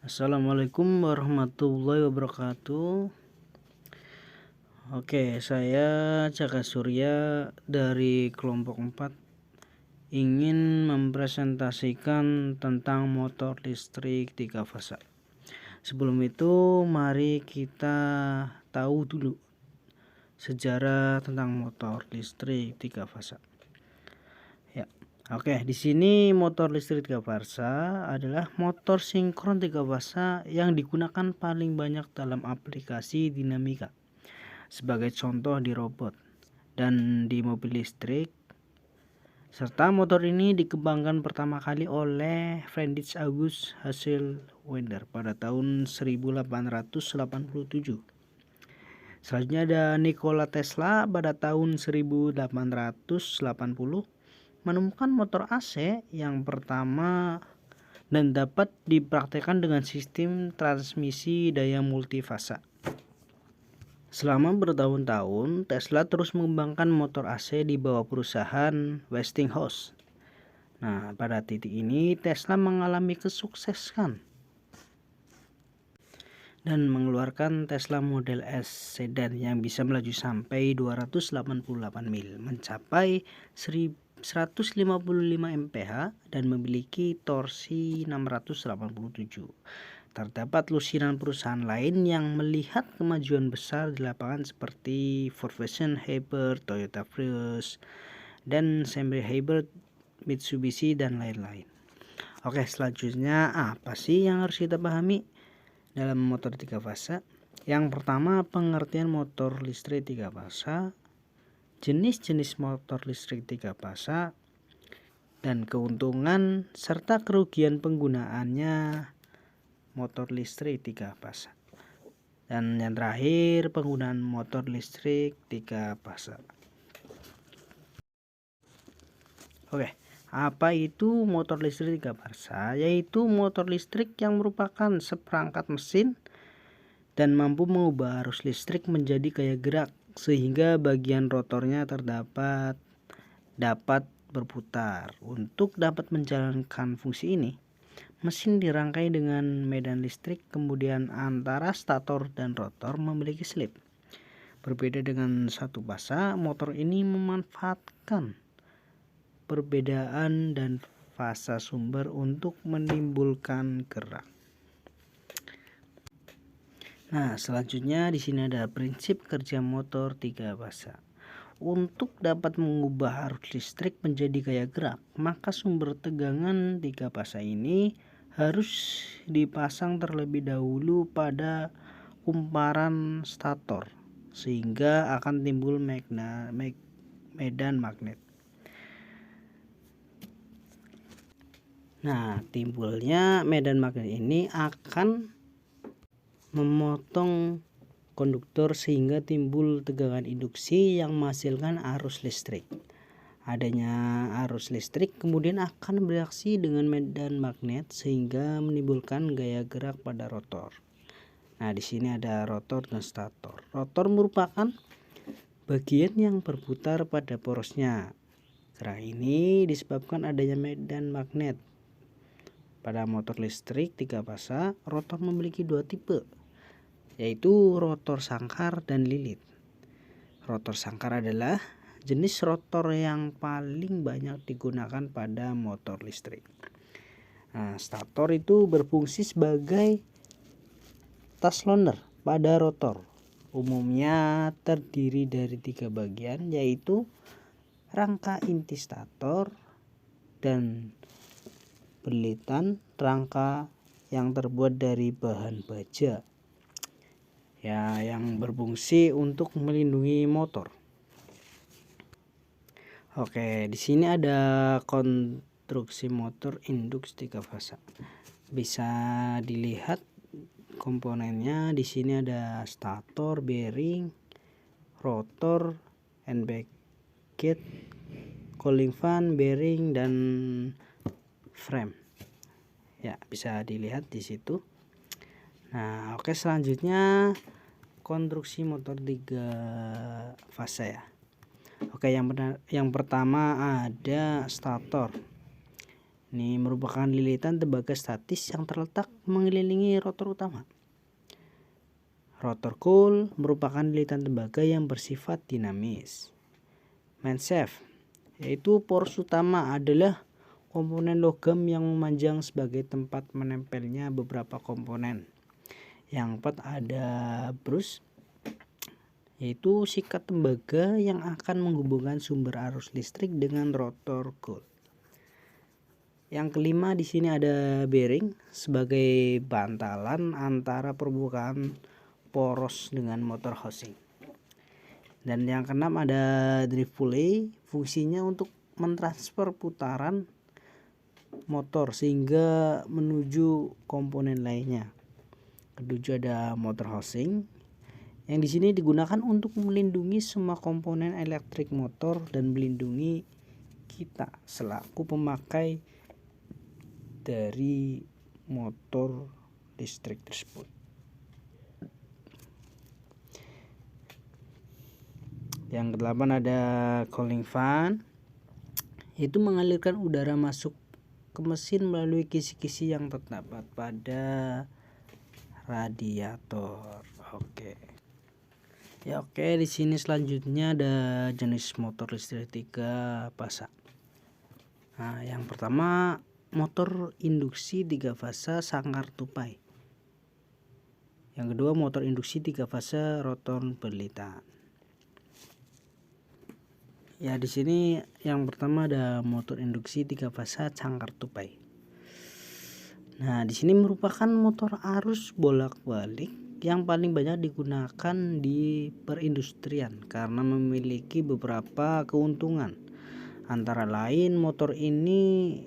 Assalamualaikum warahmatullahi wabarakatuh. Oke, saya Caka Surya dari kelompok 4 ingin mempresentasikan tentang motor listrik 3 fasa. Sebelum itu, mari kita tahu dulu sejarah tentang motor listrik 3 fasa. Ya. Oke, di sini motor listrik 3 fasa adalah motor sinkron 3 fasa yang digunakan paling banyak dalam aplikasi dinamika. Sebagai contoh di robot dan di mobil listrik, serta motor ini dikembangkan pertama kali oleh Friedrich August Hasselwender pada tahun 1887. Selanjutnya ada Nikola Tesla pada tahun 1880 menemukan motor AC yang pertama dan dapat dipraktekkan dengan sistem transmisi daya multifasa. Selama bertahun-tahun, Tesla terus mengembangkan motor AC di bawah perusahaan Westinghouse. Nah, pada titik ini Tesla mengalami kesuksesan dan mengeluarkan Tesla Model S sedan yang bisa melaju sampai 288 mil, mencapai 155 mph dan memiliki torsi 687. Terdapat lusinan perusahaan lain yang melihat kemajuan besar di lapangan seperti Ford Vision Hybrid, Toyota Prius, dan Sembe Hybrid, Mitsubishi, dan lain-lain. Oke, selanjutnya apa sih yang harus kita pahami dalam motor 3 fasa? Yang pertama, pengertian motor listrik 3 fasa, jenis-jenis motor listrik 3 fasa, dan keuntungan serta kerugian penggunaannya motor listrik 3 fasa. Dan yang terakhir, penggunaan motor listrik 3 fasa. Oke, apa itu motor listrik 3 fasa? Yaitu motor listrik yang merupakan seperangkat mesin dan mampu mengubah arus listrik menjadi gaya gerak sehingga bagian rotornya dapat berputar. Untuk dapat menjalankan fungsi ini, mesin dirangkai dengan medan listrik, kemudian antara stator dan rotor memiliki slip. Berbeda dengan 1 fasa, motor ini memanfaatkan perbedaan dan fasa sumber untuk menimbulkan gerak. Nah, selanjutnya di sini ada prinsip kerja motor 3 fasa. Untuk dapat mengubah arus listrik menjadi gaya gerak, maka sumber tegangan 3 fasa ini harus dipasang terlebih dahulu pada kumparan stator sehingga akan timbul medan magnet. Nah, timbulnya medan magnet ini akan memotong konduktor sehingga timbul tegangan induksi yang menghasilkan arus listrik. Adanya arus listrik kemudian akan bereaksi dengan medan magnet sehingga menimbulkan gaya gerak pada rotor. Nah, di sini ada rotor dan stator. Rotor merupakan bagian yang berputar pada porosnya. Gerak ini disebabkan adanya medan magnet. Pada motor listrik 3 fasa, rotor memiliki 2 tipe, yaitu rotor sangkar dan lilit. Rotor sangkar adalah jenis rotor yang paling banyak digunakan pada motor listrik. Nah, stator itu berfungsi sebagai task loader pada rotor. Umumnya terdiri dari 3 bagian, yaitu rangka inti stator dan belitan rangka yang terbuat dari bahan baja, ya, yang berfungsi untuk melindungi motor. Oke, di sini ada konstruksi motor induksi 3 fasa. Bisa dilihat komponennya. Di sini ada stator, bearing, rotor, and bracket, cooling fan, bearing, dan frame. Ya, bisa dilihat di situ. Nah, oke, selanjutnya konstruksi motor 3 fasa ya. Oke, yang pertama ada stator. Ini merupakan lilitan tembaga statis yang terletak mengelilingi rotor utama. Rotor coil merupakan lilitan tembaga yang bersifat dinamis. Main shaft, yaitu poros utama, adalah komponen logam yang memanjang sebagai tempat menempelnya beberapa komponen. Yang keempat ada brush, yaitu sikat tembaga yang akan menghubungkan sumber arus listrik dengan rotor coil. Yang kelima di sini ada bearing sebagai bantalan antara permukaan poros dengan motor housing. Dan yang keenam ada drive pulley, fungsinya untuk mentransfer putaran motor sehingga menuju komponen lainnya. Ketujuh ada motor housing yang di sini digunakan untuk melindungi semua komponen elektrik motor dan melindungi kita selaku pemakai dari motor listrik tersebut. Yang kedelapan ada cooling fan, yaitu mengalirkan udara masuk ke mesin melalui kisi-kisi yang terdapat pada radiator. Oke. Di sini selanjutnya ada jenis motor listrik 3 fasa. Nah, yang pertama motor induksi 3 fasa sangkar tupai. Yang kedua motor induksi 3 fasa rotor berlitan. Ya, di sini yang pertama ada motor induksi 3 fasa sangkar tupai. Nah, di sini merupakan motor arus bolak-balik yang paling banyak digunakan di perindustrian karena memiliki beberapa keuntungan. Antara lain motor ini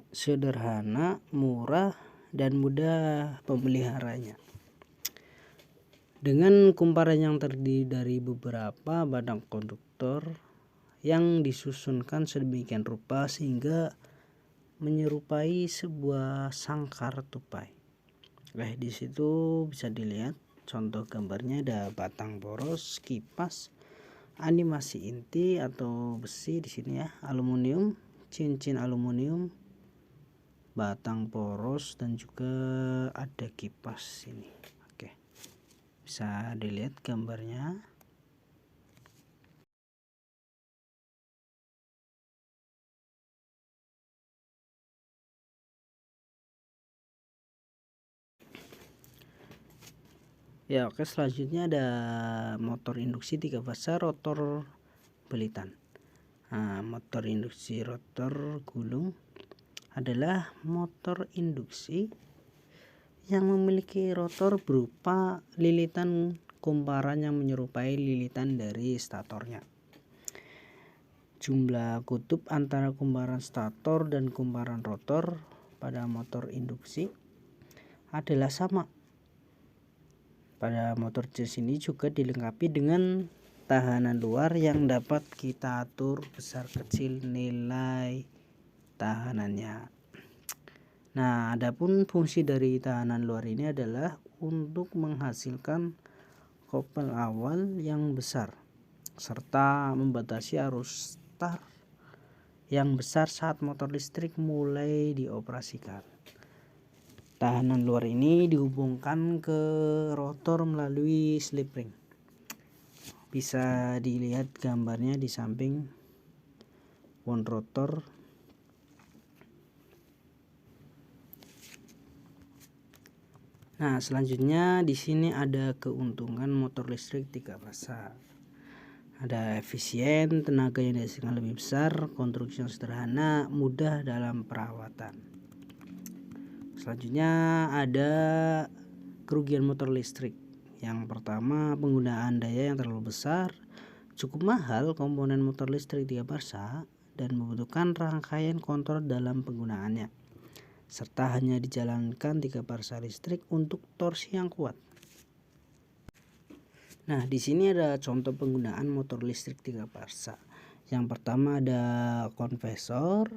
sederhana, murah, dan mudah pemeliharanya. Dengan kumparan yang terdiri dari beberapa batang konduktor yang disusunkan sedemikian rupa sehingga menyerupai sebuah sangkar tupai. Di situ bisa dilihat contoh gambarnya, ada batang poros, kipas, animasi inti atau besi di sini ya, aluminium, cincin aluminium, batang poros, dan juga ada kipas ini. Oke. Bisa dilihat gambarnya. Selanjutnya ada motor induksi 3 fasa rotor belitan. Nah, motor induksi rotor gulung adalah motor induksi yang memiliki rotor berupa lilitan kumparan yang menyerupai lilitan dari statornya. Jumlah kutub antara kumparan stator dan kumparan rotor pada motor induksi adalah sama. Pada motor jenis ini juga dilengkapi dengan tahanan luar yang dapat kita atur besar kecil nilai tahanannya. Nah, adapun fungsi dari tahanan luar ini adalah untuk menghasilkan kopel awal yang besar serta membatasi arus start yang besar saat motor listrik mulai dioperasikan. Tahanan luar ini dihubungkan ke rotor melalui slip ring. Bisa dilihat gambarnya di samping wound rotor. Nah, selanjutnya di sini ada keuntungan motor listrik 3 fasa. Ada efisien, tenaga yang dihasilkan lebih besar, konstruksi yang sederhana, mudah dalam perawatan. Selanjutnya ada kerugian motor listrik. Yang pertama, penggunaan daya yang terlalu besar, cukup mahal komponen motor listrik 3 fasa dan membutuhkan rangkaian kontrol dalam penggunaannya, serta hanya dijalankan 3 fasa listrik untuk torsi yang kuat. Nah, di sini ada contoh penggunaan motor listrik 3 fasa. Yang pertama ada kompresor,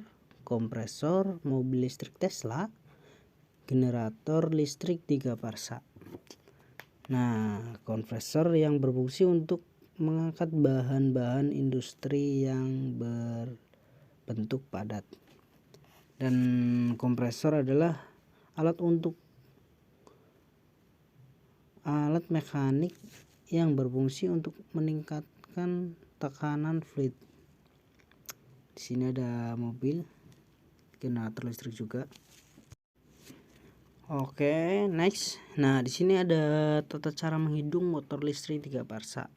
mobil listrik Tesla, generator listrik 3 fasa. Nah, kompresor yang berfungsi untuk mengangkat bahan-bahan industri yang berbentuk padat. Dan kompresor adalah alat mekanik yang berfungsi untuk meningkatkan tekanan fluid. Di sini ada mobil, generator listrik juga. Oke, next. Nah, di sini ada tata cara menghidung motor listrik 3 parsa.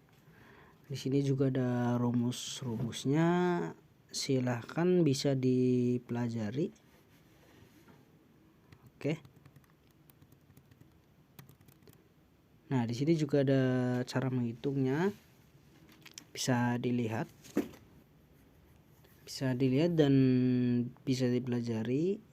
Di sini juga ada rumus-rumusnya. Silahkan bisa dipelajari. Oke. Nah, di sini juga ada cara menghitungnya. Bisa dilihat dan bisa dipelajari.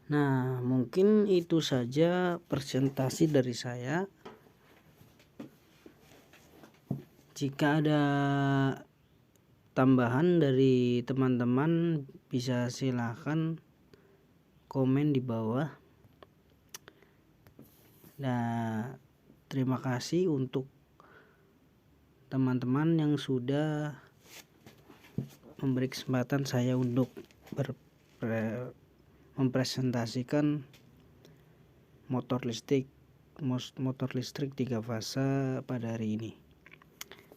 Nah, mungkin itu saja presentasi dari saya. Jika ada tambahan dari teman-teman, bisa silahkan komen di bawah. Nah, terima kasih untuk teman-teman yang sudah memberi kesempatan saya untuk mempresentasikan motor listrik 3 fasa pada hari ini.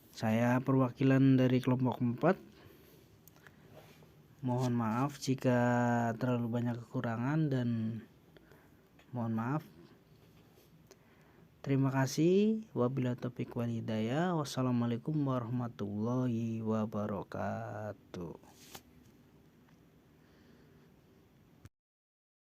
Saya perwakilan dari kelompok 4. Mohon maaf jika terlalu banyak kekurangan dan mohon maaf. Terima kasih. Wabillahi taufiq wal hidayah. Wassalamualaikum warahmatullahi wabarakatuh.